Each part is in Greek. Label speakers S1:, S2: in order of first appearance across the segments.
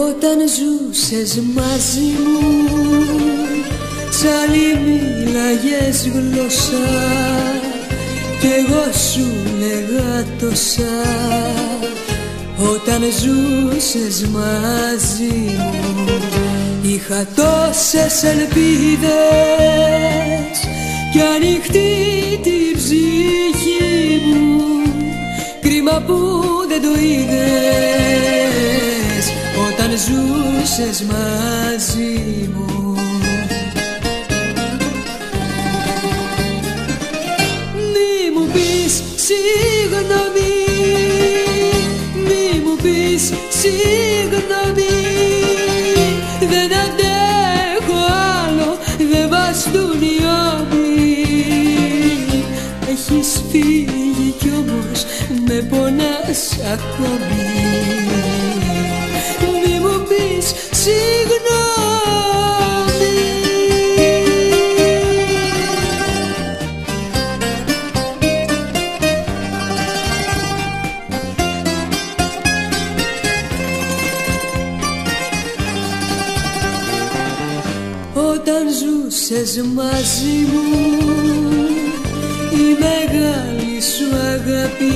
S1: Όταν ζούσες μαζί μου σ' άλλη μίλαγες γλώσσα κι εγώ σου λέγα τόσα. Όταν ζούσες μαζί μου είχα τόσες ελπίδες κι ανοιχτή την ψυχή μου. Κρίμα που δεν το είδες όταν ζούσες μαζί μου. Μη μου πεις συγγνώμη, μη μου πεις συγγνώμη, δεν αντέχω άλλο, δεν βαστούν οι ώμοι. Έχεις φύγει κι όμως με πονάς ακόμη. Μη μου πεις συγγνώμη. Όταν ζούσες μαζί μου η μεγάλη σου αγάπη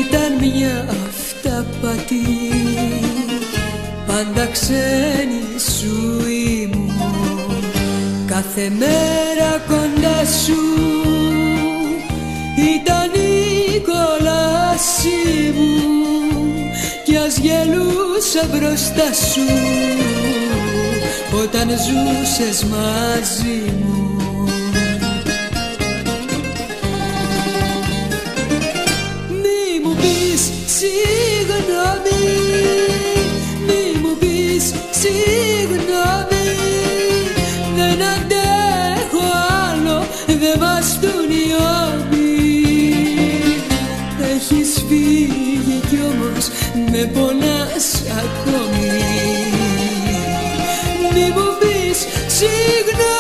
S1: ήταν μια αυταπάτη. Πάντα ξένη σου ήμουν, κάθε μέρα κοντά σου ήταν η κόλασή μου κι ας γελούσα μπροστά σου όταν ζούσες μαζί μου. Μη μου πεις συγγνώμη, μη μου πεις συγγνώμη, δεν αντέχω άλλο, δεν βαστούν οι ώμοι. Έχεις φύγει κι όμως με πονάς ακόμη. Μη μου πεις συγγνώμη.